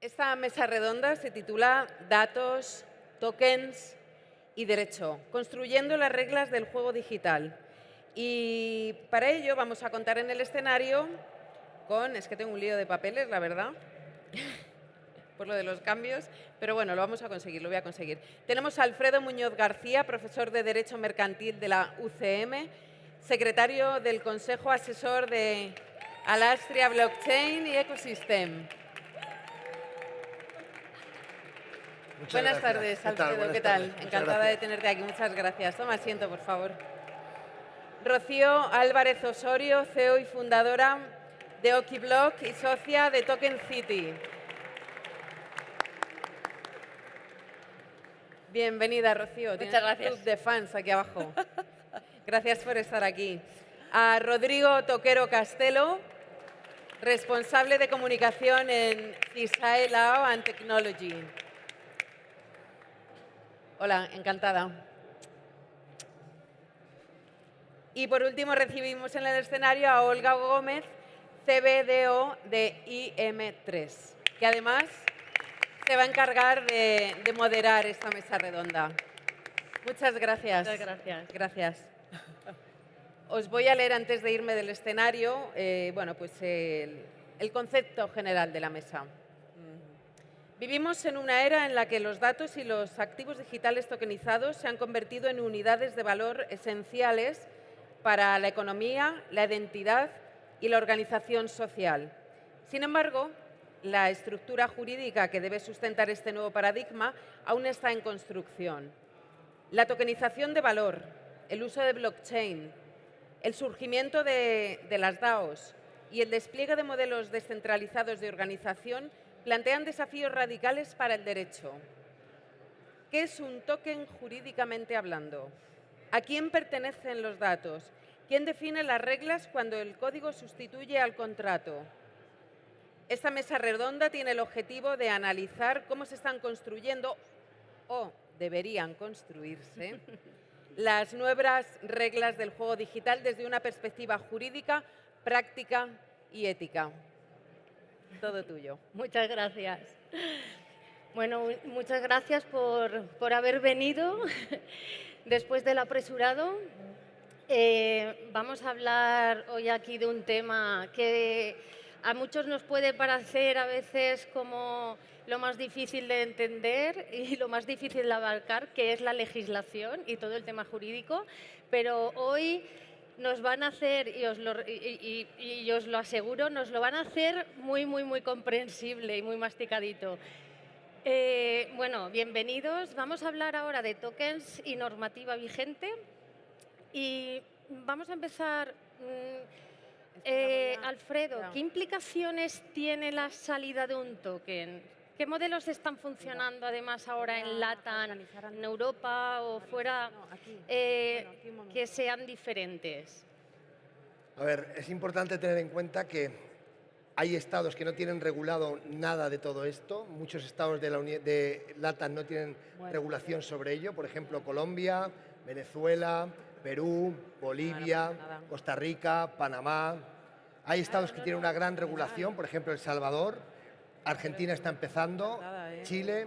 Esta mesa redonda se titula Datos, Tokens y Derecho, construyendo las reglas del juego digital. Y para ello vamos a contar en el escenario con, es que tengo un lío de papeles, la verdad, por lo de los cambios, pero bueno, lo vamos a conseguir, lo voy a conseguir. Tenemos a Alfredo Muñoz García, profesor de Derecho Mercantil de la UCM, secretario del Consejo Asesor de Alastria Blockchain y Ecosystem. Buenas tardes, Alfredo. ¿Qué tal? Encantada de tenerte aquí. Muchas gracias. Toma asiento, por favor. Rocío Álvarez Osorio, CEO y fundadora de Okiblock y socia de Token City. Bienvenida, Rocío. Muchas gracias. Tienes un club de fans aquí abajo. Gracias por estar aquí. A Rodrigo Toquero Castelo, responsable de comunicación en CISAE Lao and Technology. Hola, encantada. Y por último recibimos en el escenario a Olga Gómez, CBDO de IM3, que además se va a encargar de moderar esta mesa redonda. Muchas gracias. Muchas gracias. Gracias. Os voy a leer antes de irme del escenario el concepto general de la mesa. Vivimos en una era en la que los datos y los activos digitales tokenizados se han convertido en unidades de valor esenciales para la economía, la identidad y la organización social. Sin embargo, la estructura jurídica que debe sustentar este nuevo paradigma aún está en construcción. La tokenización de valor, el uso de blockchain, el surgimiento de las DAOs y el despliegue de modelos descentralizados de organización plantean desafíos radicales para el derecho. ¿Qué es un token jurídicamente hablando? ¿A quién pertenecen los datos? ¿Quién define las reglas cuando el código sustituye al contrato? Esta mesa redonda tiene el objetivo de analizar cómo se están construyendo o deberían construirse las nuevas reglas del juego digital desde una perspectiva jurídica, práctica y ética. Todo tuyo. Muchas gracias. Bueno, muchas gracias por haber venido después del apresurado. Vamos a hablar hoy aquí de un tema que a muchos nos puede parecer a veces como lo más difícil de entender y lo más difícil de abarcar, que es la legislación y todo el tema jurídico, pero hoy nos van a hacer, y os lo aseguro, nos lo van a hacer muy, muy, muy comprensible y muy masticadito. Bueno, bienvenidos. Vamos a hablar ahora de tokens y normativa vigente. Y vamos a empezar, Alfredo, ¿qué implicaciones tiene la salida de un token? ¿Qué modelos están funcionando además ahora en LATAM, en Europa o fuera, que sean diferentes? A ver, es importante tener en cuenta que hay estados que no tienen regulado nada de todo esto. Muchos estados de LATAM no tienen regulación sobre ello. Por ejemplo, Colombia, Venezuela, Perú, Bolivia, Costa Rica, Panamá. Hay estados que tienen una gran regulación, por ejemplo, El Salvador. Argentina está empezando, Chile,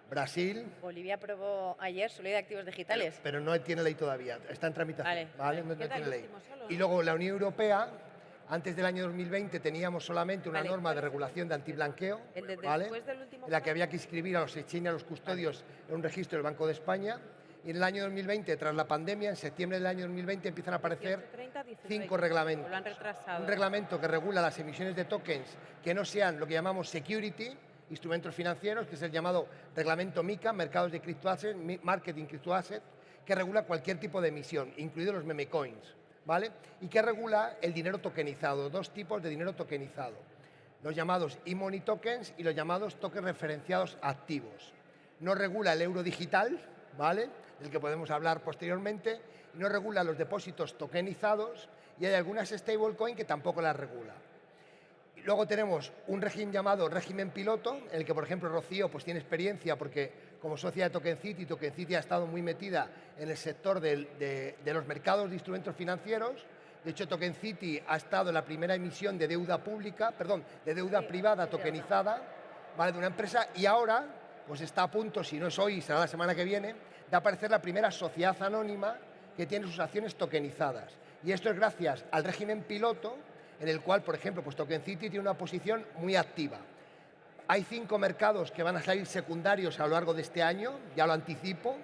Brasil. Bolivia aprobó ayer su ley de activos digitales. Pero no tiene ley todavía, está en tramitación. Vale. No tiene ley. Y luego la Unión Europea, antes del año 2020 teníamos solamente una norma de regulación de antiblanqueo, ¿vale? En la que había que inscribir a los exchange y a los custodios en un registro del Banco de España. Y en el año 2020, tras la pandemia, en septiembre del año 2020 empiezan a aparecer 5 reglamentos. Un reglamento que regula las emisiones de tokens que no sean lo que llamamos security, instrumentos financieros, que es el llamado reglamento MiCA, mercados de criptoassets, marketing criptoasset, que regula cualquier tipo de emisión, incluidos los meme coins, ¿vale? Y que regula el dinero tokenizado, 2 tipos de dinero tokenizado, los llamados e-money tokens y los llamados tokens referenciados activos. No regula el euro digital, ¿vale?, del que podemos hablar posteriormente, y no regula los depósitos tokenizados, y hay algunas stablecoin que tampoco las regula. Y luego tenemos un régimen llamado régimen piloto, en el que, por ejemplo, Rocío pues tiene experiencia porque como socia de Token City ha estado muy metida en el sector de los mercados de instrumentos financieros. De hecho, Token City ha estado en la primera emisión de deuda pública, de deuda privada tokenizada, ¿vale? De una empresa, y ahora pues está a punto, si no es hoy, será la semana que viene, de aparecer la primera sociedad anónima que tiene sus acciones tokenizadas. Y esto es gracias al régimen piloto, en el cual, por ejemplo, pues TokenCity tiene una posición muy activa. Hay 5 mercados que van a salir secundarios a lo largo de este año, ya lo anticipo,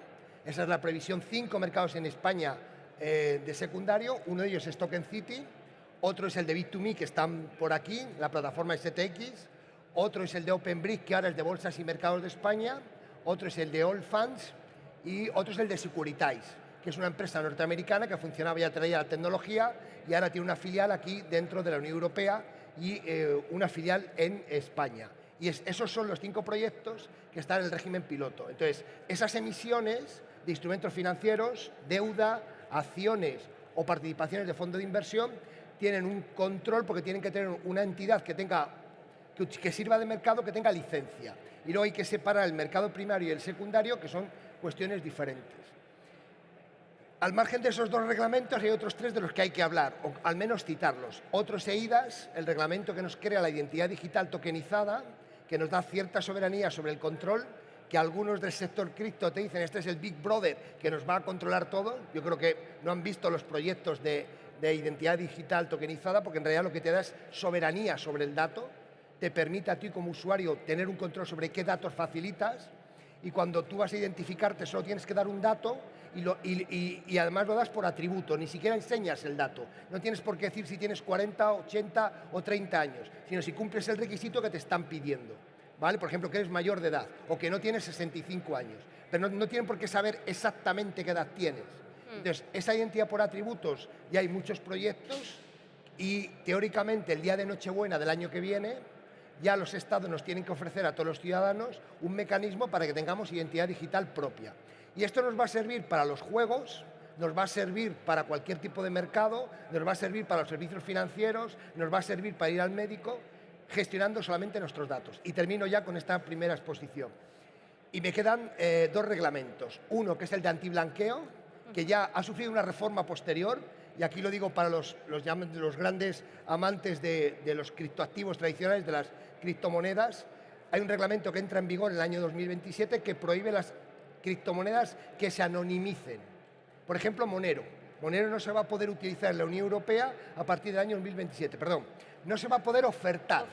esa es la previsión, 5 mercados en España de secundario, uno de ellos es TokenCity, otro es el de Bit2Me, que están por aquí, la plataforma STX, otro es el de OpenBrick, que ahora es de Bolsas y Mercados de España, otro es el de Allfunds y otro es el de Securitize, que es una empresa norteamericana que funcionaba ya traía la tecnología y ahora tiene una filial aquí dentro de la Unión Europea y una filial en España. Y esos son los 5 proyectos que están en el régimen piloto. Entonces, esas emisiones de instrumentos financieros, deuda, acciones o participaciones de fondo de inversión tienen un control porque tienen que tener una entidad que sirva de mercado, que tenga licencia. Y luego hay que separar el mercado primario y el secundario, que son cuestiones diferentes. Al margen de esos 2 reglamentos hay otros 3 de los que hay que hablar, o al menos citarlos. Otro es EIDAS, el reglamento que nos crea la identidad digital tokenizada, que nos da cierta soberanía sobre el control, que algunos del sector cripto te dicen este es el Big Brother que nos va a controlar todo. Yo creo que no han visto los proyectos de identidad digital tokenizada, porque en realidad lo que te da es soberanía sobre el dato, te permite a ti como usuario tener un control sobre qué datos facilitas, y cuando tú vas a identificarte solo tienes que dar un dato y además lo das por atributo, ni siquiera enseñas el dato. No tienes por qué decir si tienes 40, 80 o 30 años, sino si cumples el requisito que te están pidiendo, ¿vale? Por ejemplo, que eres mayor de edad o que no tienes 65 años, pero no tienen por qué saber exactamente qué edad tienes. Entonces, esa identidad por atributos, ya hay muchos proyectos y teóricamente el día de Nochebuena del año que viene ya los estados nos tienen que ofrecer a todos los ciudadanos un mecanismo para que tengamos identidad digital propia. Y esto nos va a servir para los juegos, nos va a servir para cualquier tipo de mercado, nos va a servir para los servicios financieros, nos va a servir para ir al médico, gestionando solamente nuestros datos. Y termino ya con esta primera exposición. Y me quedan 2 reglamentos. Uno, que es el de antiblanqueo, que ya ha sufrido una reforma posterior, y aquí lo digo para los grandes amantes de los criptoactivos tradicionales, de las criptomonedas. Hay un reglamento que entra en vigor en el año 2027 que prohíbe las criptomonedas que se anonimicen. Por ejemplo, Monero. Monero no se va a poder utilizar en la Unión Europea a partir del año 2027, perdón. No se va a poder ofertar.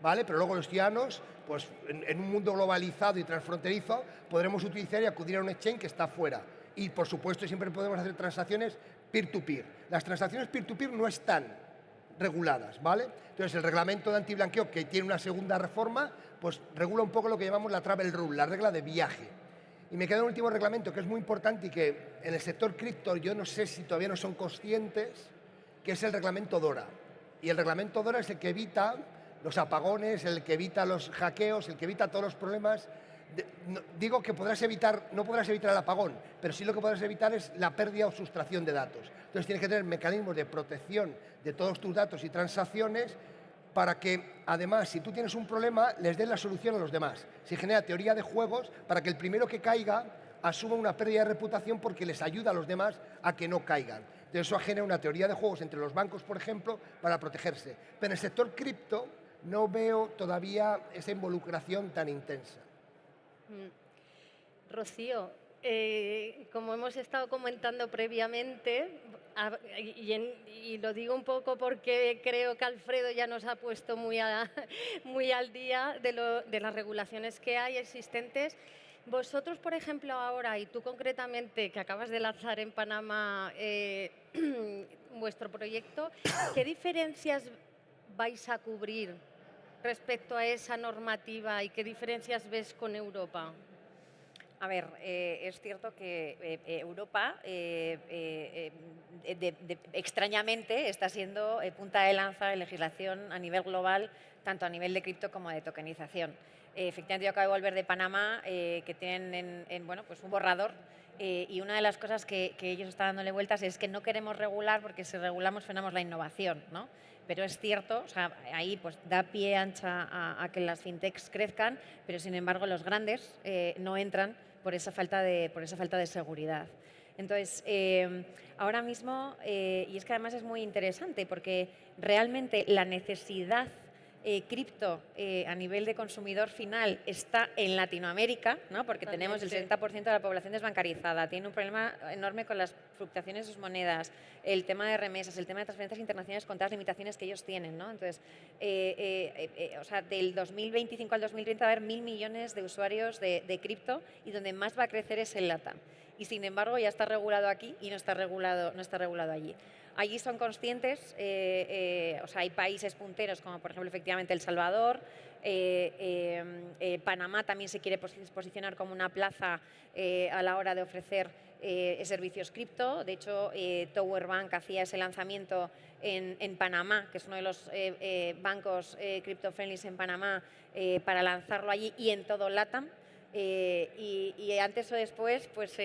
¿Vale? Pero luego los ciudadanos, pues en un mundo globalizado y transfronterizo, podremos utilizar y acudir a un exchange que está fuera. Y, por supuesto, siempre podemos hacer transacciones peer-to-peer. Las transacciones peer-to-peer no están reguladas, ¿vale? Entonces, el reglamento de antiblanqueo, que tiene una segunda reforma, pues regula un poco lo que llamamos la travel rule, la regla de viaje. Y me queda un último reglamento que es muy importante y que en el sector cripto yo no sé si todavía no son conscientes, que es el reglamento DORA. Y el reglamento DORA es el que evita los apagones, el que evita los hackeos, el que evita todos los problemas. Digo que no podrás evitar el apagón, pero sí lo que podrás evitar es la pérdida o sustracción de datos. Entonces tienes que tener mecanismos de protección de todos tus datos y transacciones para que, además, si tú tienes un problema, les des la solución a los demás. Se genera teoría de juegos para que el primero que caiga asuma una pérdida de reputación porque les ayuda a los demás a que no caigan. Entonces eso genera una teoría de juegos entre los bancos, por ejemplo, para protegerse. Pero en el sector cripto no veo todavía esa involucración tan intensa. Rocío, como hemos estado comentando previamente, y lo digo un poco porque creo que Alfredo ya nos ha puesto muy al día de las regulaciones que hay existentes. Vosotros, por ejemplo, ahora, y tú concretamente, que acabas de lanzar en Panamá vuestro proyecto, ¿qué diferencias vais a cubrir respecto a esa normativa y qué diferencias ves con Europa? A ver, es cierto que Europa extrañamente está siendo punta de lanza de legislación a nivel global, tanto a nivel de cripto como de tokenización. Efectivamente, yo acabo de volver de Panamá, que tienen bueno, pues un borrador, y una de las cosas que ellos están dándole vueltas es que no queremos regular porque si regulamos frenamos la innovación, ¿no? Pero es cierto, o sea, ahí pues da pie ancha a que las fintechs crezcan, pero sin embargo los grandes no entran por esa falta de seguridad. Entonces, ahora mismo, y es que además es muy interesante porque realmente la necesidad cripto a nivel de consumidor final está en Latinoamérica, ¿no? Porque tenemos el 70% de la población desbancarizada, tiene un problema enorme con las fluctuaciones de sus monedas, el tema de remesas, el tema de transferencias internacionales con todas las limitaciones que ellos tienen, ¿no? Entonces, o sea, del 2025 al 2030 va a haber 1.000 millones de usuarios de cripto y donde más va a crecer es el LATAM. Y sin embargo ya está regulado aquí y no está regulado allí. Allí son conscientes, o sea, hay países punteros como por ejemplo efectivamente El Salvador, Panamá también se quiere posicionar como una plaza a la hora de ofrecer servicios cripto. De hecho, Tower Bank hacía ese lanzamiento en Panamá, que es uno de los bancos crypto-friendly en Panamá, para lanzarlo allí y en todo LATAM. Y antes o después pues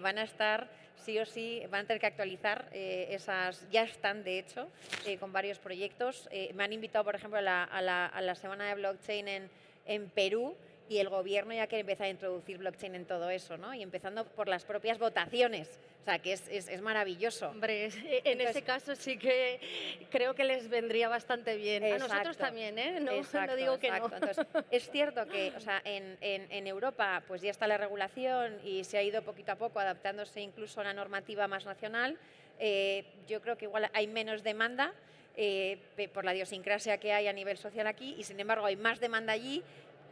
van a estar sí o sí, van a tener que actualizar esas, ya están de hecho con varios proyectos. Me han invitado por ejemplo a la semana de blockchain en Perú y el gobierno ya quiere empezar a introducir blockchain en todo eso, ¿no? Y empezando por las propias votaciones. O sea, que es maravilloso. Hombre, en ese caso sí que creo que les vendría bastante bien. Exacto, a nosotros también, ¿eh? No, exacto, no digo que no. Entonces, es cierto que o sea, en Europa pues ya está la regulación y se ha ido poquito a poco adaptándose incluso a una normativa más nacional. Yo creo que igual hay menos demanda por la idiosincrasia que hay a nivel social aquí y sin embargo hay más demanda allí,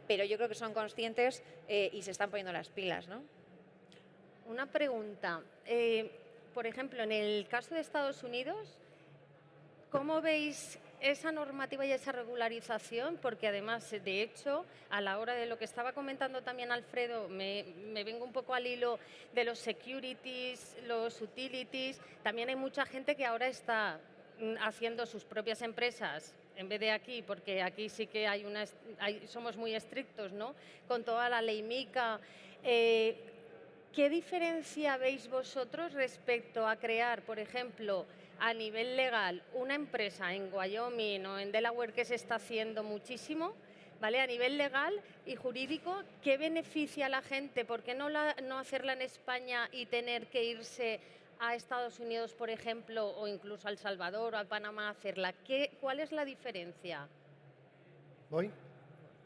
pero yo creo que son conscientes y se están poniendo las pilas, ¿no? Una pregunta. Por ejemplo, en el caso de Estados Unidos, ¿cómo veis esa normativa y esa regularización? Porque además, de hecho, a la hora de lo que estaba comentando también Alfredo, me vengo un poco al hilo de los securities, los utilities. También hay mucha gente que ahora está haciendo sus propias empresas en vez de aquí, porque aquí sí que somos muy estrictos, ¿no? Con toda la ley MiCA. ¿Qué diferencia veis vosotros respecto a crear, por ejemplo, a nivel legal, una empresa en Wyoming o en Delaware que se está haciendo muchísimo, ¿vale? A nivel legal y jurídico, ¿qué beneficia a la gente? ¿Por qué no hacerla en España y tener que irse a Estados Unidos, por ejemplo, o incluso a El Salvador o a Panamá a hacerla? ¿Cuál es la diferencia? ¿Voy?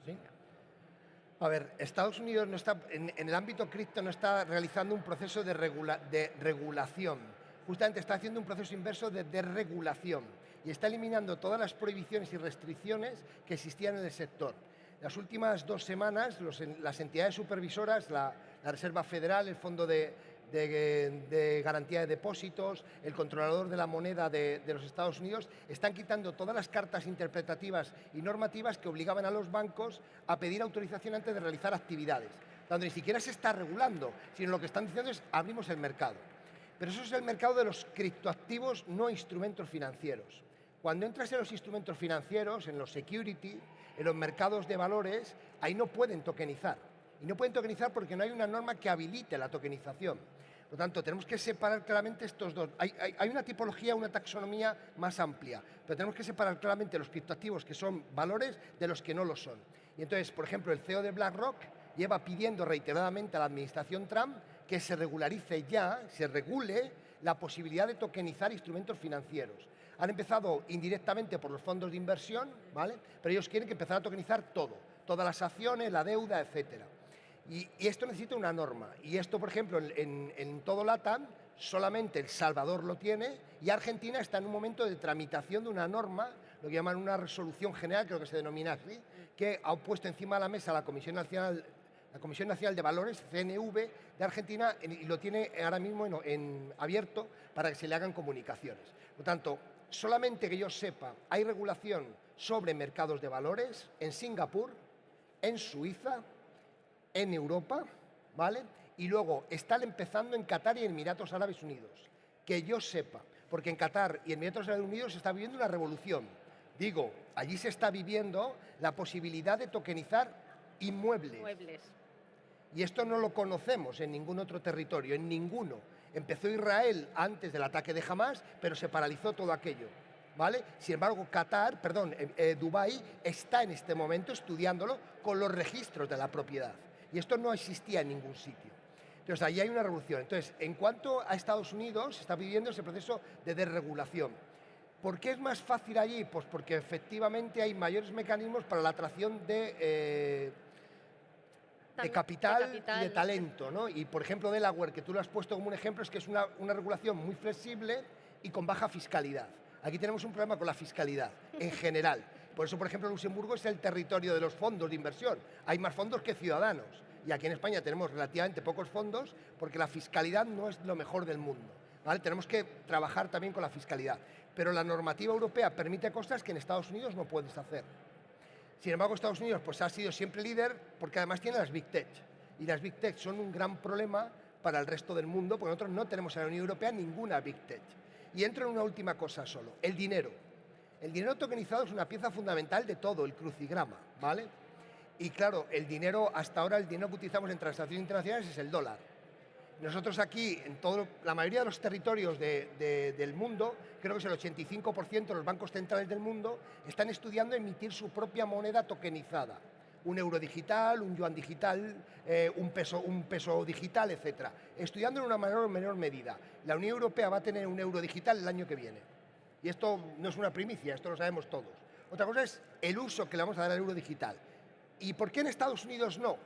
¿Sí? A ver, Estados Unidos no está, en el ámbito cripto no está realizando un proceso de regulación. Justamente está haciendo un proceso inverso de desregulación y está eliminando todas las prohibiciones y restricciones que existían en el sector. Las últimas 2 semanas, las entidades supervisoras, la Reserva Federal, el Fondo de Garantía de Depósitos, el controlador de la moneda de los Estados Unidos, están quitando todas las cartas interpretativas y normativas que obligaban a los bancos a pedir autorización antes de realizar actividades, donde ni siquiera se está regulando, sino lo que están diciendo es abrimos el mercado. Pero eso es el mercado de los criptoactivos, no instrumentos financieros. Cuando entras en los instrumentos financieros, en los security, en los mercados de valores, ahí no pueden tokenizar. Y no pueden tokenizar porque no hay una norma que habilite la tokenización. Por lo tanto, tenemos que separar claramente estos dos. Hay una tipología, una taxonomía más amplia, pero tenemos que separar claramente los criptoactivos que son valores de los que no lo son. Y entonces, por ejemplo, el CEO de BlackRock lleva pidiendo reiteradamente a la administración Trump que se regularice ya, se regule la posibilidad de tokenizar instrumentos financieros. Han empezado indirectamente por los fondos de inversión, ¿vale? Pero ellos quieren que empezar a tokenizar todo, todas las acciones, la deuda, etcétera. Y esto necesita una norma. Y esto, por ejemplo, en todo LATAM, solamente El Salvador lo tiene y Argentina está en un momento de tramitación de una norma, lo que llaman una resolución general, creo que se denomina así, que ha puesto encima de la mesa la Comisión Nacional de Valores, CNV, de Argentina, y lo tiene ahora mismo abierto para que se le hagan comunicaciones. Por lo tanto, solamente que yo sepa, hay regulación sobre mercados de valores en Singapur, en Suiza, en Europa, ¿vale? Y luego están empezando en Qatar y en Emiratos Árabes Unidos, que yo sepa, porque en Qatar y en Emiratos Árabes Unidos se está viviendo una revolución. Digo, allí se está viviendo la posibilidad de tokenizar inmuebles. Y esto no lo conocemos en ningún otro territorio, en ninguno. Empezó Israel antes del ataque de Hamás, pero se paralizó todo aquello, ¿vale? Sin embargo, Dubái está en este momento estudiándolo con los registros de la propiedad. Y esto no existía en ningún sitio. Entonces, ahí hay una revolución. Entonces, en cuanto a Estados Unidos, se está viviendo ese proceso de desregulación. ¿Por qué es más fácil allí? Pues porque efectivamente hay mayores mecanismos para la atracción de capital y de talento, ¿no? Y, por ejemplo, Delaware, que tú lo has puesto como un ejemplo, es que es una regulación muy flexible y con baja fiscalidad. Aquí tenemos un problema con la fiscalidad, en general. Por eso, por ejemplo, Luxemburgo es el territorio de los fondos de inversión. Hay más fondos que ciudadanos. Y aquí en España tenemos relativamente pocos fondos porque la fiscalidad no es lo mejor del mundo, ¿vale? Tenemos que trabajar también con la fiscalidad. Pero la normativa europea permite cosas que en Estados Unidos no puedes hacer. Sin embargo, Estados Unidos pues, ha sido siempre líder porque además tiene las Big Tech. Y las Big Tech son un gran problema para el resto del mundo porque nosotros no tenemos en la Unión Europea ninguna Big Tech. Y entro en una última cosa solo, el dinero. El dinero tokenizado es una pieza fundamental de todo, el crucigrama, ¿vale? Y claro, el dinero, hasta ahora el dinero que utilizamos en transacciones internacionales es el dólar. Nosotros aquí, en la mayoría de los territorios del mundo, creo que es el 85% de los bancos centrales del mundo, están estudiando emitir su propia moneda tokenizada. Un euro digital, un yuan digital, un peso digital, etc. Estudiando en una menor medida. La Unión Europea va a tener un euro digital el año que viene. Y esto no es una primicia, esto lo sabemos todos. Otra cosa es el uso que le vamos a dar al euro digital. ¿Y por qué en Estados Unidos no?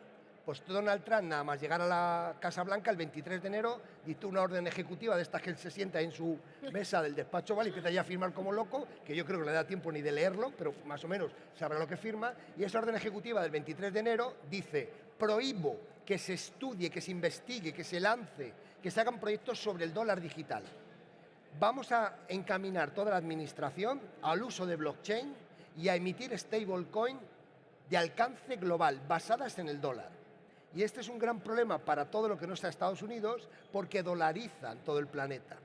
Pues Donald Trump, nada más llegar a la Casa Blanca el 23 de enero, dictó una orden ejecutiva de estas que él se sienta en su mesa del despacho, ¿vale? Y empieza ya a firmar como loco, que yo creo que no le da tiempo ni de leerlo, pero más o menos sabrá lo que firma. Y esa orden ejecutiva del 23 de enero dice: prohíbo que se estudie, que se investigue, que se lance, que se hagan proyectos sobre el dólar digital. Vamos a encaminar toda la administración al uso de blockchain y a emitir stablecoin de alcance global, basadas en el dólar. Y este es un gran problema para todo lo que no está Estados Unidos, porque dolarizan todo el planeta.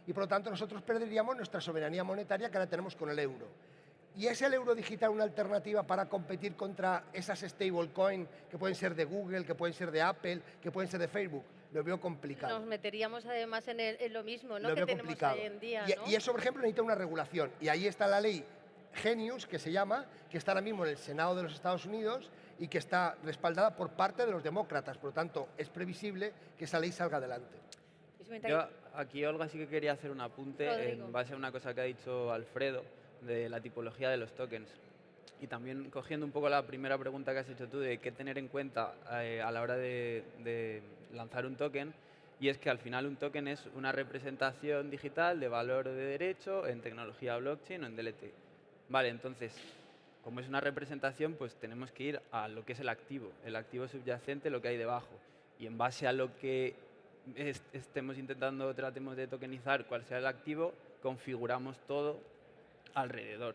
Y por lo tanto nosotros perderíamos nuestra soberanía monetaria que ahora tenemos con el euro. ¿Y es el euro digital una alternativa para competir contra esas stablecoin que pueden ser de Google, que pueden ser de Apple, que pueden ser de Facebook? Lo veo complicado. Nos meteríamos además en lo mismo, ¿no? Lo veo que tenemos complicado. hoy en día, ¿no? Y eso, por ejemplo, necesita una regulación. Y ahí está la ley Genius, que se llama, que está ahora mismo en el Senado de los Estados Unidos y que está respaldada por parte de los demócratas. Por lo tanto, es previsible que esa ley salga adelante. Yo aquí, Olga, sí que quería hacer un apunte en base a una cosa que ha dicho Alfredo de la tipología de los tokens. Y también cogiendo un poco la primera pregunta que has hecho tú de qué tener en cuenta a la hora de lanzar un token, y es que al final un token es una representación digital de valor de derecho en tecnología blockchain o en DLT. Vale, entonces, como es una representación, pues tenemos que ir a lo que es el activo subyacente, lo que hay debajo. Y en base a lo que tratemos de tokenizar cuál sea el activo, configuramos todo alrededor.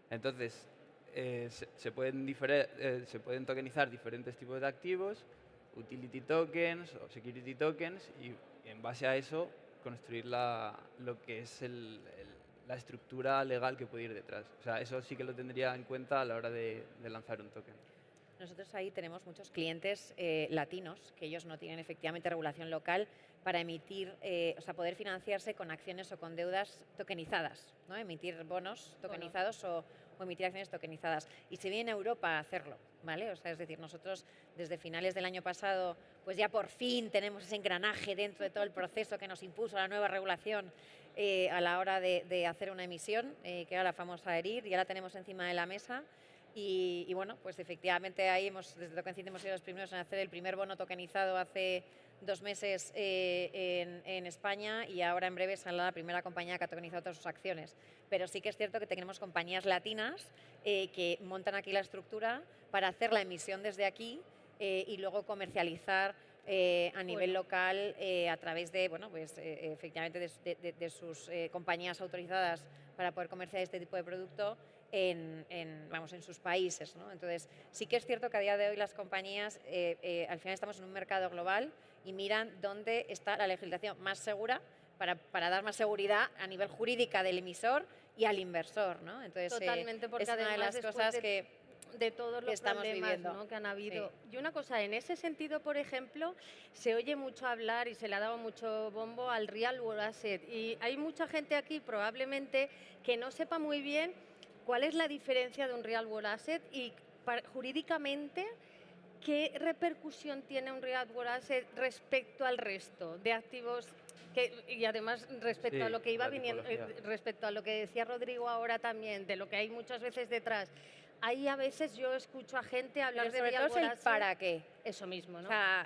Entonces, se pueden tokenizar diferentes tipos de activos, utility tokens o security tokens, y en base a eso construir lo que es la estructura legal que puede ir detrás. O sea, eso sí que lo tendría en cuenta a la hora de lanzar un token. Nosotros ahí tenemos muchos clientes latinos que ellos no tienen efectivamente regulación local para emitir, poder financiarse con acciones o con deudas tokenizadas, ¿no? Emitir bonos tokenizados o emitir acciones tokenizadas. Y se viene a Europa a hacerlo, ¿vale? O sea, es decir, nosotros desde finales del año pasado, pues ya por fin tenemos ese engranaje dentro de todo el proceso que nos impuso la nueva regulación a la hora de hacer una emisión, que era la famosa ERIR, ya la tenemos encima de la mesa. Y bueno, pues efectivamente ahí desde Tokencity hemos sido los primeros en hacer el primer bono tokenizado hace 2 meses en España, y ahora en breve saldrá la primera compañía que ha tokenizado todas sus acciones. Pero sí que es cierto que tenemos compañías latinas que montan aquí la estructura para hacer la emisión desde aquí y luego comercializar a nivel local a través de, efectivamente de sus compañías autorizadas para poder comercializar este tipo de producto en sus países, ¿no? Entonces, sí que es cierto que a día de hoy las compañías, al final estamos en un mercado global y miran dónde está la legislación más segura para dar más seguridad a nivel jurídica del emisor y al inversor, ¿no? Entonces, totalmente, porque es una de las cosas de todos los estamos problemas, viviendo, ¿no?, que han habido. Sí. Y una cosa, en ese sentido, por ejemplo, se oye mucho hablar y se le ha dado mucho bombo al real world asset. Y hay mucha gente aquí probablemente que no sepa muy bien cuál es la diferencia de un real world asset y jurídicamente ¿qué repercusión tiene un real world asset respecto al resto de activos? Y además respecto a lo que iba viniendo, respecto a lo que decía Rodrigo ahora también, de lo que hay muchas veces detrás. Ahí a veces yo escucho a gente hablar de real world asset. ¿Para qué? Eso mismo, ¿no? O sea,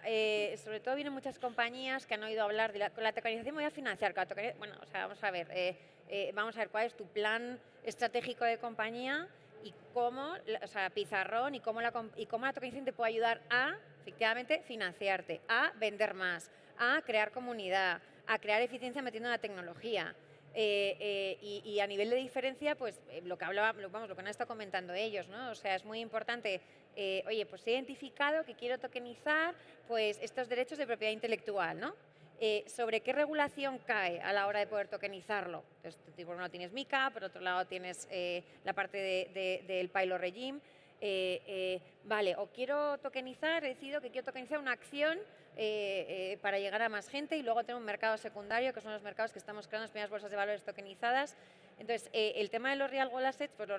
sobre todo vienen muchas compañías que han oído hablar de con la tokenización me voy a financiar. Bueno, o sea, vamos a ver cuál es tu plan estratégico de compañía y cómo, o sea, pizarrón y cómo la tokenización te puede ayudar a, efectivamente, financiarte, a vender más, a crear comunidad, a crear eficiencia metiendo la tecnología. Y a nivel de diferencia, pues lo que han estado comentando ellos, ¿no? O sea, es muy importante, oye, pues he identificado que quiero tokenizar pues estos derechos de propiedad intelectual, ¿no? ¿Sobre qué regulación cae a la hora de poder tokenizarlo? Entonces, por un lado tienes MiCA, por otro lado tienes la parte del pilot regime. Vale, o quiero tokenizar, he decidido que quiero tokenizar una acción para llegar a más gente y luego tengo un mercado secundario, que son los mercados que estamos creando, las primeras bolsas de valores tokenizadas. Entonces, el tema de los real world assets pues,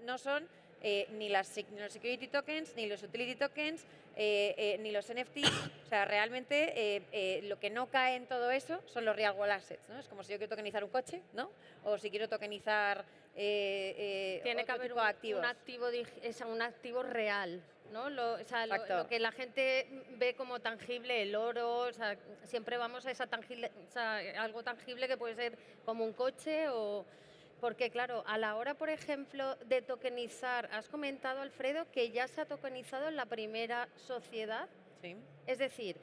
no son ni los security tokens, ni los utility tokens, ni los NFTs. O sea, realmente lo que no cae en todo eso son los real world assets, ¿no? Es como si yo quiero tokenizar un coche, ¿no? O si quiero tokenizar tiene que haber un activo real, ¿no? Lo que la gente ve como tangible, el oro, o sea, siempre vamos a algo tangible que puede ser como un coche o... Porque, claro, a la hora, por ejemplo, de tokenizar, has comentado, Alfredo, que ya se ha tokenizado en la primera sociedad. Sí. Es decir,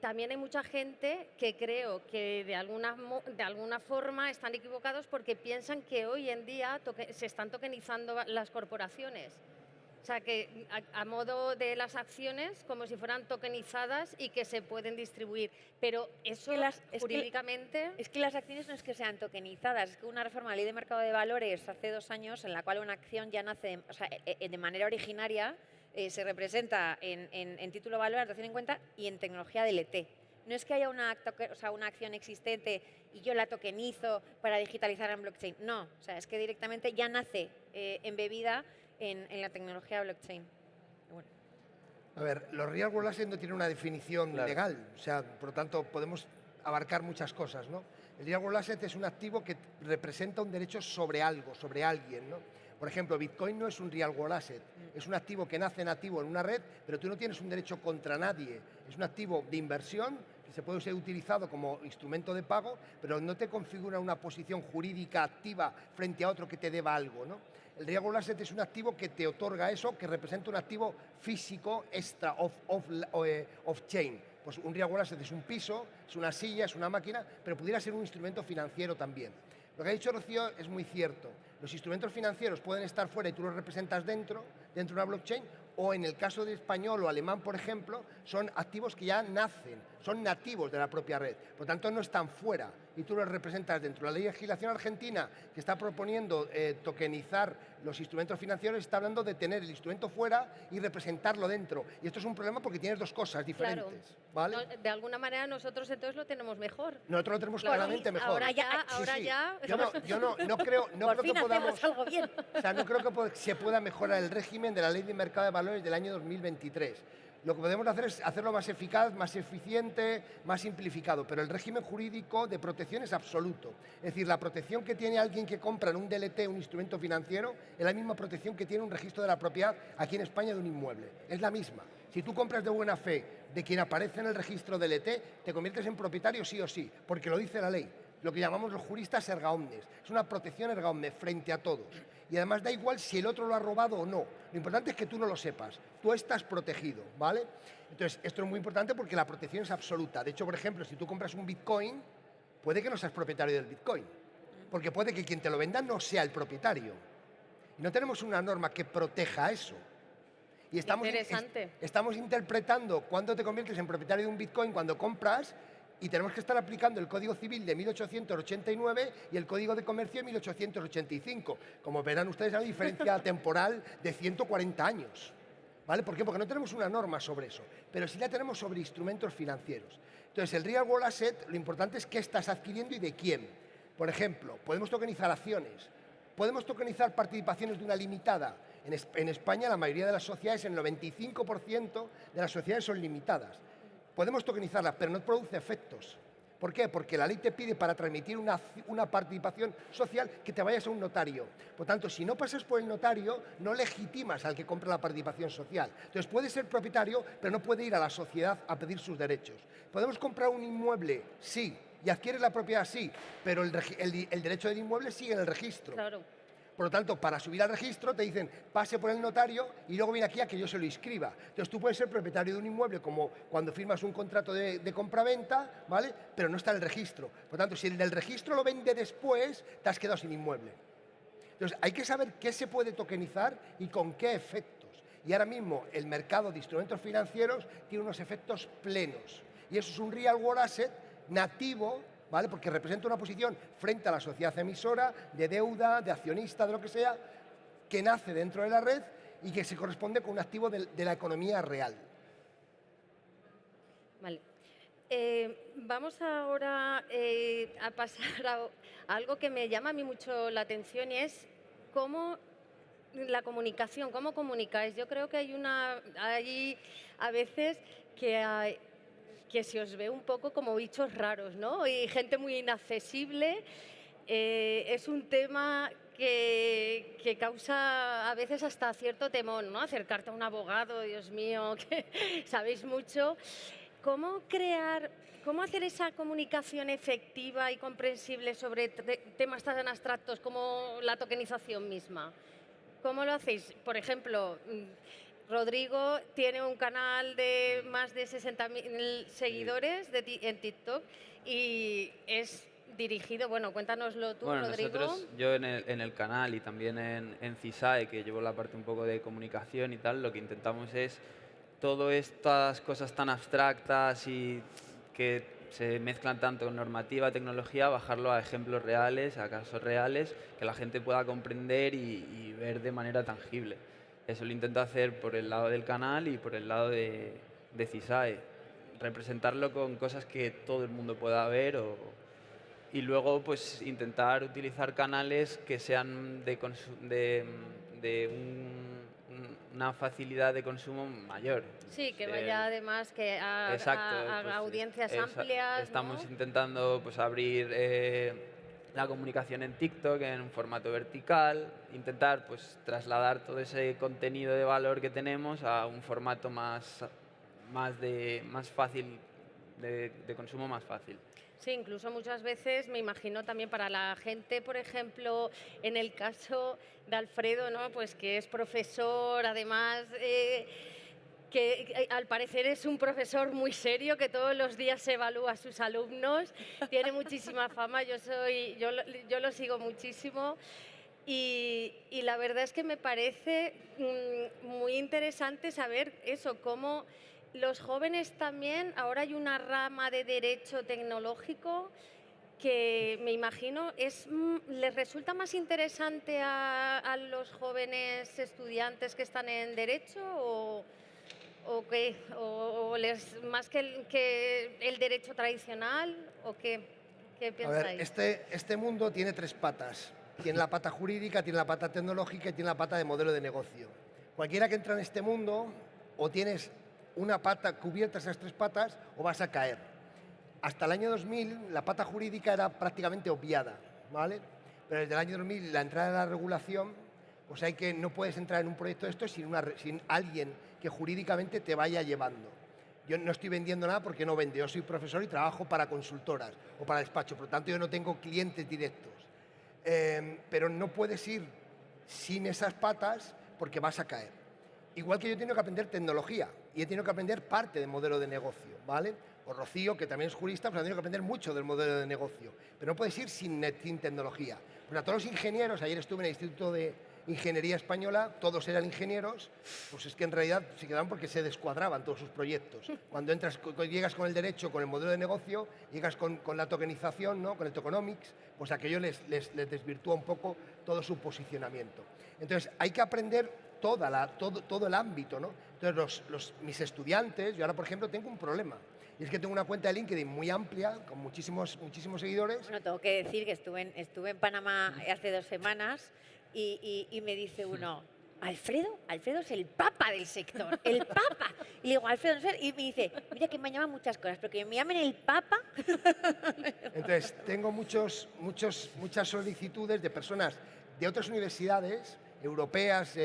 también hay mucha gente que creo que de alguna forma están equivocados porque piensan que hoy en día se están tokenizando las corporaciones. O sea, que a modo de las acciones, como si fueran tokenizadas y que se pueden distribuir. Pero eso jurídicamente... Es que las acciones no es que sean tokenizadas, es que una reforma a la Ley de Mercado de Valores hace 2 años en la cual una acción ya nace, o sea, de manera originaria, se representa en título valor, acción en cuenta y en tecnología DLT. No es que haya una acción existente y yo la tokenizo para digitalizar en blockchain. No, o sea, es que directamente ya nace embebida en la tecnología blockchain. Bueno. A ver, los real world assets no tienen una definición legal, o sea, por lo tanto podemos abarcar muchas cosas, ¿no? El real world asset es un activo que representa un derecho sobre algo, sobre alguien, ¿no? Por ejemplo, Bitcoin no es un real world asset, es un activo que nace nativo en una red, pero tú no tienes un derecho contra nadie. Es un activo de inversión que se puede ser utilizado como instrumento de pago, pero no te configura una posición jurídica activa frente a otro que te deba algo, ¿no? El real world asset es un activo que te otorga eso, que representa un activo físico extra off-chain. Pues un real world asset es un piso, es una silla, es una máquina, pero pudiera ser un instrumento financiero también. Lo que ha dicho Rocío es muy cierto. Los instrumentos financieros pueden estar fuera y tú los representas dentro de una blockchain, o en el caso de español o alemán, por ejemplo, son activos que ya nacen, son nativos de la propia red, por lo tanto no están fuera y tú los representas dentro. La legislación argentina, que está proponiendo tokenizar los instrumentos financieros, está hablando de tener el instrumento fuera y representarlo dentro. Y esto es un problema porque tienes dos cosas diferentes. Claro. ¿Vale? No, de alguna manera nosotros entonces lo tenemos mejor. Nosotros lo tenemos claramente mejor. Ahora ya. Yo no creo que podamos... algo bien. O sea, no creo que se pueda mejorar el régimen de la Ley de Mercado de Valores del año 2023. Lo que podemos hacer es hacerlo más eficaz, más eficiente, más simplificado, pero el régimen jurídico de protección es absoluto. Es decir, la protección que tiene alguien que compra en un DLT, un instrumento financiero, es la misma protección que tiene un registro de la propiedad aquí en España de un inmueble. Es la misma. Si tú compras de buena fe de quien aparece en el registro DLT, te conviertes en propietario sí o sí, porque lo dice la ley. Lo que llamamos los juristas erga omnes. Es una protección erga omnes frente a todos. Y además da igual si el otro lo ha robado o no. Lo importante es que tú no lo sepas. Tú estás protegido, ¿vale? Entonces, esto es muy importante porque la protección es absoluta. De hecho, por ejemplo, si tú compras un Bitcoin, puede que no seas propietario del Bitcoin. Porque puede que quien te lo venda no sea el propietario. Y no tenemos una norma que proteja eso. Y estamos interpretando cuándo te conviertes en propietario de un Bitcoin cuando compras, y tenemos que estar aplicando el Código Civil de 1889 y el Código de Comercio de 1885. Como verán ustedes, hay una diferencia temporal de 140 años. ¿Vale? ¿Por qué? Porque no tenemos una norma sobre eso, pero sí la tenemos sobre instrumentos financieros. Entonces, el real world asset, lo importante es qué estás adquiriendo y de quién. Por ejemplo, podemos tokenizar acciones, podemos tokenizar participaciones de una limitada. En España la mayoría de las sociedades, el 95% de las sociedades son limitadas. Podemos tokenizarlas, pero no produce efectos. ¿Por qué? Porque la ley te pide para transmitir una participación social que te vayas a un notario. Por tanto, si no pasas por el notario, no legitimas al que compra la participación social. Entonces, puede ser propietario, pero no puede ir a la sociedad a pedir sus derechos. ¿Podemos comprar un inmueble? Sí. ¿Y adquieres la propiedad? Sí. Pero el derecho del inmueble sigue en el registro. Claro. Por lo tanto, para subir al registro te dicen pase por el notario y luego viene aquí a que yo se lo inscriba. Entonces tú puedes ser propietario de un inmueble como cuando firmas un contrato de compraventa, ¿vale? Pero no está en el registro. Por lo tanto, si el del registro lo vende después, te has quedado sin inmueble. Entonces hay que saber qué se puede tokenizar y con qué efectos. Y ahora mismo el mercado de instrumentos financieros tiene unos efectos plenos. Y eso es un real world asset nativo, ¿vale? Porque representa una posición frente a la sociedad emisora, de deuda, de accionista, de lo que sea, que nace dentro de la red y que se corresponde con un activo de la economía real. Vale. Vamos ahora a pasar a algo que me llama a mí mucho la atención y es cómo la comunicación, cómo comunicáis. Yo creo que hay a veces que se os ve un poco como bichos raros, ¿no? Y gente muy inaccesible. Es un tema que causa a veces hasta cierto temor, ¿no? Acercarte a un abogado, Dios mío, que sabéis mucho. ¿Cómo hacer esa comunicación efectiva y comprensible sobre temas tan abstractos como la tokenización misma? ¿Cómo lo hacéis? Por ejemplo, Rodrigo tiene un canal de más de 60.000 seguidores en TikTok y es dirigido, bueno, cuéntanoslo tú, Rodrigo. Nosotros, yo en el canal y también en CISAE, que llevo la parte un poco de comunicación y tal, lo que intentamos es todas estas cosas tan abstractas y que se mezclan tanto con normativa, tecnología, bajarlo a ejemplos reales, a casos reales, que la gente pueda comprender y ver de manera tangible. Eso lo intento hacer por el lado del canal y por el lado de CISAE. Representarlo con cosas que todo el mundo pueda ver y luego pues intentar utilizar canales que sean una facilidad de consumo mayor. Sí, que vaya además que a audiencias amplias. Estamos intentando pues abrir la comunicación en TikTok en un formato vertical, intentar pues trasladar todo ese contenido de valor que tenemos a un formato más fácil, de consumo más fácil. Sí, incluso muchas veces me imagino también para la gente, por ejemplo, en el caso de Alfredo, ¿no? Pues que es profesor, además, que al parecer es un profesor muy serio, que todos los días evalúa a sus alumnos, tiene muchísima fama, yo lo sigo muchísimo. Y la verdad es que me parece muy interesante saber eso, cómo los jóvenes también, ahora hay una rama de derecho tecnológico que me imagino les resulta más interesante a los jóvenes estudiantes que están en derecho o qué, o más que el derecho tradicional o qué pensáis. A ver, este mundo tiene tres patas. Tiene la pata jurídica, tiene la pata tecnológica y tiene la pata de modelo de negocio. Cualquiera que entra en este mundo o tienes una pata cubierta esas tres patas o vas a caer. Hasta el año 2000 la pata jurídica era prácticamente obviada, ¿vale? Pero desde el año 2000 la entrada de la regulación, pues hay que no puedes entrar en un proyecto de esto sin alguien que jurídicamente te vaya llevando. Yo no estoy vendiendo nada porque no vendo, yo soy profesor y trabajo para consultoras o para despachos, por lo tanto yo no tengo clientes directos. Pero no puedes ir sin esas patas porque vas a caer. Igual que yo he tenido que aprender tecnología y he tenido que aprender parte del modelo de negocio, ¿vale? O Rocío, que también es jurista, pues ha tenido que aprender mucho del modelo de negocio. Pero no puedes ir sin tecnología. Pues a todos los ingenieros, ayer estuve en el Instituto de Ingeniería Española, todos eran ingenieros, pues es que en realidad se quedaban porque se descuadraban todos sus proyectos. Cuando llegas con el derecho, con el modelo de negocio, llegas con la tokenización, ¿no? Con el tokenomics, pues aquello les desvirtúa un poco todo su posicionamiento. Entonces hay que aprender todo el ámbito, ¿no? Entonces mis estudiantes, yo ahora por ejemplo tengo un problema, y es que tengo una cuenta de LinkedIn muy amplia, con muchísimos seguidores. Bueno, tengo que decir que estuve en Panamá hace 2 semanas y me dice uno, Alfredo es el papa del sector, el papa. Y le digo, Alfredo, no sé, y me dice, mira que me llaman muchas cosas, pero que me llamen el papa. Entonces, tengo muchas solicitudes de personas de otras universidades europeas,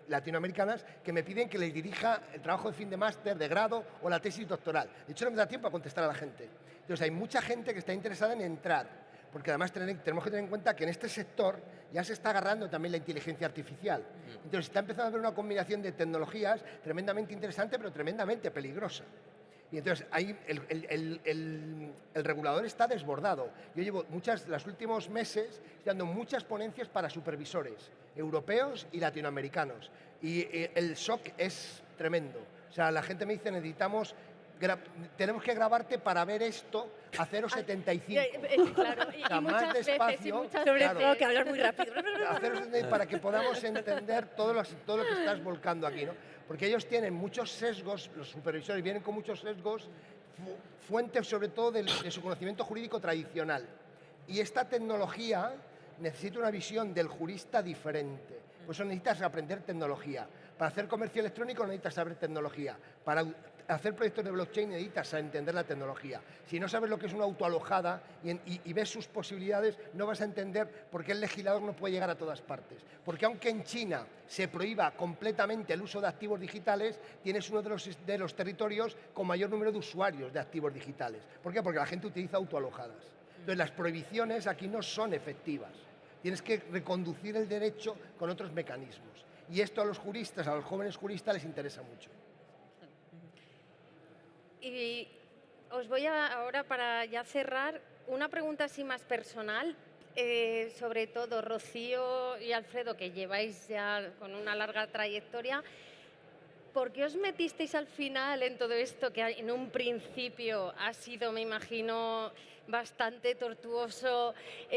latinoamericanas, que me piden que les dirija el trabajo de fin de máster, de grado o la tesis doctoral. De hecho, no me da tiempo a contestar a la gente. Entonces, hay mucha gente que está interesada en entrar, porque además tenemos que tener en cuenta que en este sector ya se está agarrando también la inteligencia artificial. Entonces, está empezando a haber una combinación de tecnologías tremendamente interesante, pero tremendamente peligrosa. Y entonces ahí el regulador está desbordado. Yo llevo los últimos meses dando muchas ponencias para supervisores europeos y latinoamericanos. Y el shock es tremendo. O sea, la gente me dice, tenemos que grabarte para ver esto a 0,75. Claro, y más despacio. Sobre todo que hablar muy rápido. A 0,75 para que podamos entender todo lo que estás volcando aquí, ¿no? Porque ellos tienen muchos sesgos, los supervisores vienen con muchos sesgos, fuentes sobre todo de su conocimiento jurídico tradicional. Y esta tecnología necesita una visión del jurista diferente. Por eso necesitas aprender tecnología. Para hacer comercio electrónico necesitas saber tecnología. Para hacer proyectos de blockchain necesitas entender la tecnología. Si no sabes lo que es una autoalojada y ves sus posibilidades, no vas a entender por qué el legislador no puede llegar a todas partes. Porque aunque en China se prohíba completamente el uso de activos digitales, tienes uno de los territorios con mayor número de usuarios de activos digitales. ¿Por qué? Porque la gente utiliza autoalojadas. Entonces, las prohibiciones aquí no son efectivas. Tienes que reconducir el derecho con otros mecanismos. Y esto a los juristas, a los jóvenes juristas les interesa mucho. Y os voy ahora, para ya cerrar, una pregunta así más personal, sobre todo Rocío y Alfredo, que lleváis ya con una larga trayectoria. ¿Por qué os metisteis al final en todo esto que en un principio ha sido, me imagino, bastante tortuoso,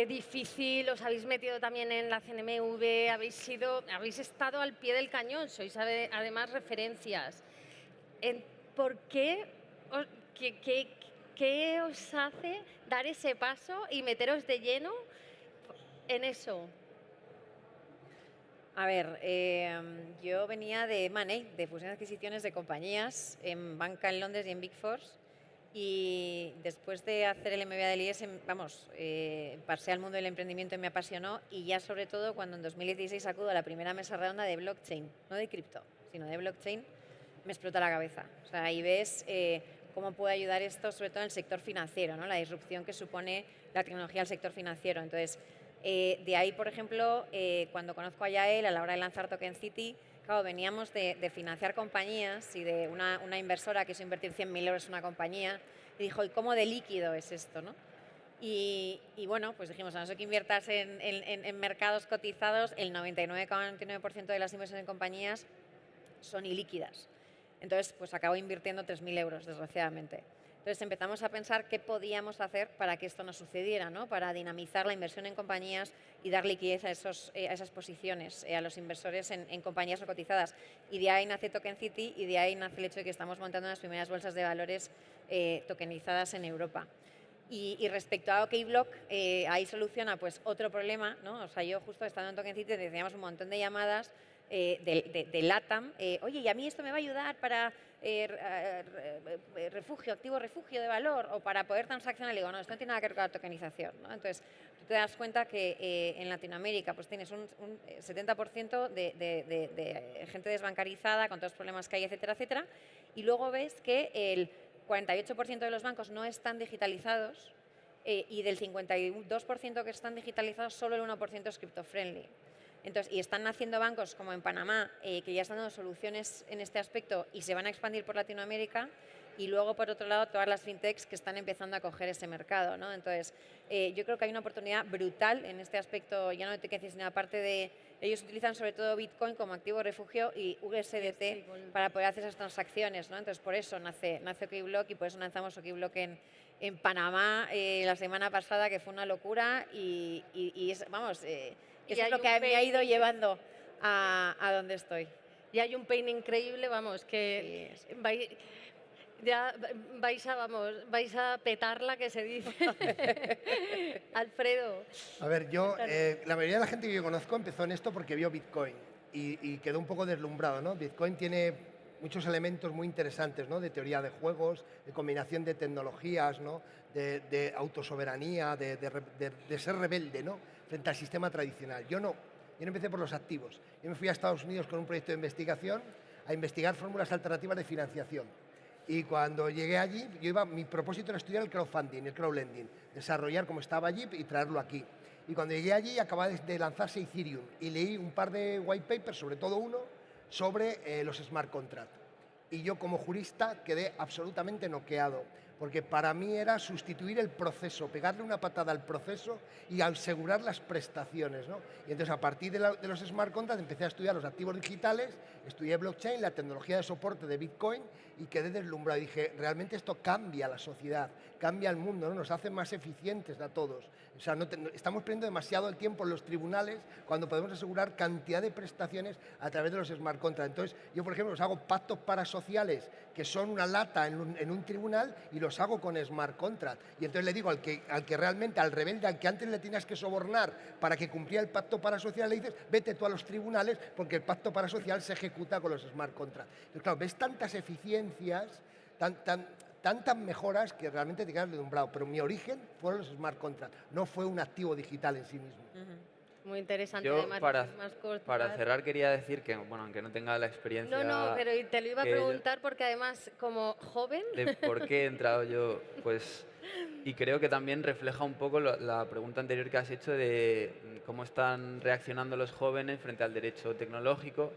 difícil? Os habéis metido también en la CNMV, habéis estado al pie del cañón, sois además referencias. ¿Por qué? ¿Qué os hace dar ese paso y meteros de lleno en eso? A ver, yo venía de M&A, de fusiones y adquisiciones de compañías en banca en Londres y en Big Four, y después de hacer el MBA del IES, pasé al mundo del emprendimiento y me apasionó, y ya sobre todo cuando en 2016 acudo a la primera mesa redonda de blockchain, no de cripto, sino de blockchain, me explota la cabeza. O sea, ahí ves cómo puede ayudar esto, sobre todo en el sector financiero, ¿no? La disrupción que supone la tecnología al sector financiero. Entonces, de ahí, por ejemplo, cuando conozco a Yael a la hora de lanzar Token City, claro, veníamos de financiar compañías y de una inversora que quiso invertir 100.000 euros en una compañía y dijo, ¿y cómo de líquido es esto, no? Y bueno, pues dijimos, a no ser que inviertas en mercados cotizados, el 99,99% de las inversiones en compañías son ilíquidas. Entonces, pues acabo invirtiendo 3.000 euros, desgraciadamente. Entonces empezamos a pensar qué podíamos hacer para que esto no sucediera, ¿no? Para dinamizar la inversión en compañías y dar liquidez a esas posiciones, a los inversores en compañías no cotizadas. Y de ahí nace Token City y de ahí nace el hecho de que estamos montando las primeras bolsas de valores tokenizadas en Europa. Y respecto a OKBlock, ahí soluciona pues otro problema, ¿no? O sea, yo justo estando en Token City teníamos un montón de llamadas de LATAM, oye, ¿y a mí esto me va a ayudar para activo refugio de valor o para poder transaccionar? Le digo, no, esto no tiene nada que ver con la tokenización, ¿no? Entonces, tú te das cuenta que en Latinoamérica pues tienes un 70% de gente desbancarizada con todos los problemas que hay, etcétera, etcétera, y luego ves que el 48% de los bancos no están digitalizados y del 52% que están digitalizados, solo el 1% es crypto-friendly. Entonces, y están naciendo bancos como en Panamá, que ya están dando soluciones en este aspecto y se van a expandir por Latinoamérica, y luego, por otro lado, todas las fintechs que están empezando a coger ese mercado, ¿no? Entonces, yo creo que hay una oportunidad brutal en este aspecto, ya no de Token, sino aparte de... Ellos utilizan sobre todo Bitcoin como activo refugio y USDT para poder hacer esas transacciones, ¿no? Entonces, por eso nace OKBlock y por eso lanzamos OKBlock en Panamá la semana pasada, que fue una locura y vamos... Eso es lo que me ha ido llevando a donde estoy. Y hay un pain increíble, vamos, que sí. vais a petarla, que se dice. Alfredo. A ver, yo, la mayoría de la gente que yo conozco empezó en esto porque vio Bitcoin. y quedó un poco deslumbrado, ¿no? Bitcoin tiene muchos elementos muy interesantes, ¿no? De teoría de juegos, de combinación de tecnologías, ¿no? De autosoberanía, de ser rebelde, ¿no? Frente al sistema tradicional. Yo no empecé por los activos. Yo me fui a Estados Unidos con un proyecto de investigación a investigar fórmulas alternativas de financiación. Y cuando llegué allí, mi propósito era estudiar el crowdfunding, el crowdlending, desarrollar como estaba allí y traerlo aquí. Y cuando llegué allí acababa de lanzarse Ethereum y leí un par de white papers, sobre todo uno, sobre los smart contracts. Y yo como jurista quedé absolutamente noqueado, porque para mí era sustituir el proceso, pegarle una patada al proceso y asegurar las prestaciones, ¿no? Y entonces a partir de los smart contracts empecé a estudiar los activos digitales, estudié blockchain, la tecnología de soporte de Bitcoin y quedé deslumbrado. Y dije, realmente esto cambia la sociedad, cambia el mundo, ¿no? Nos hace más eficientes a todos. O sea, estamos perdiendo demasiado el tiempo en los tribunales cuando podemos asegurar cantidad de prestaciones a través de los smart contracts. Entonces, yo, por ejemplo, os hago pactos parasociales que son una lata en un tribunal y los hago con smart contract. Y entonces le digo al que realmente, al rebelde, al que antes le tenías que sobornar para que cumpliera el pacto parasocial, le dices, vete tú a los tribunales porque el pacto parasocial se ejecuta con los smart contracts. Entonces, claro, ves tantas eficiencias, tantas mejoras que realmente te quedas deslumbrado. Pero mi origen fueron los smart contracts, no fue un activo digital en sí mismo. Muy interesante. Yo, además, para cerrar, quería decir que, bueno, aunque no tenga la experiencia... No, pero te lo iba a preguntar porque además, como joven... De por qué he entrado yo, pues... Y creo que también refleja un poco la pregunta anterior que has hecho de cómo están reaccionando los jóvenes frente al derecho tecnológico.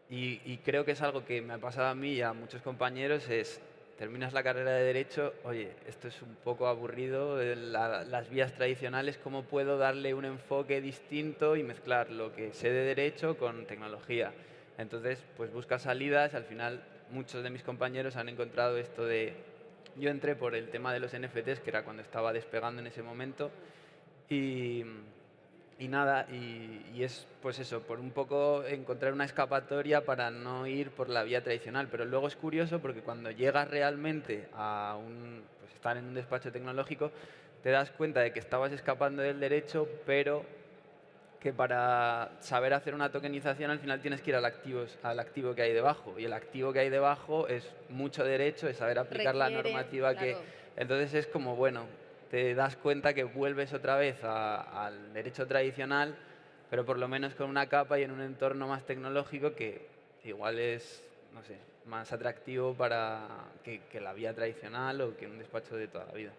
Y creo que es algo que me ha pasado a mí y a muchos compañeros, es... Terminas la carrera de Derecho, oye, esto es un poco aburrido, las vías tradicionales, ¿cómo puedo darle un enfoque distinto y mezclar lo que sé de Derecho con tecnología? Entonces, pues buscas salidas, al final muchos de mis compañeros han encontrado esto de... Yo entré por el tema de los NFTs, que era cuando estaba despegando en ese momento, y nada, y es pues eso, por un poco encontrar una escapatoria para no ir por la vía tradicional. Pero luego es curioso porque cuando llegas realmente a pues estar en un despacho tecnológico, te das cuenta de que estabas escapando del derecho, pero que para saber hacer una tokenización al final tienes que ir al activo que hay debajo. Y el activo que hay debajo es mucho derecho, es saber aplicar la normativa que... Entonces es como, bueno... te das cuenta que vuelves otra vez al derecho tradicional, pero por lo menos con una capa y en un entorno más tecnológico que igual es, no sé, más atractivo que la vía tradicional o que un despacho de toda la vida.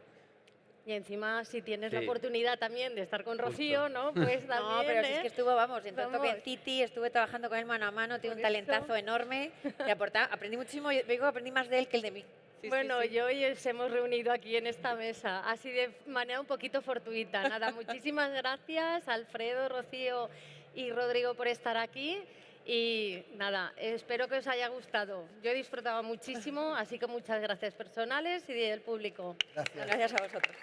Y encima, si tienes la oportunidad también de estar con Rocío, ¿no? Pues también, no, pero si es que estuvo, vamos, en Token City, estuve trabajando con él mano a mano, tiene un talentazo enorme, y aprendí muchísimo, yo digo, aprendí más de él que el de mí. Bueno, yo y él se hemos reunido aquí en esta mesa, así de manera un poquito fortuita. Nada, muchísimas gracias, Alfredo, Rocío y Rodrigo, por estar aquí. Y nada, espero que os haya gustado. Yo he disfrutado muchísimo, así que muchas gracias personales y del público. Gracias. Gracias a vosotros.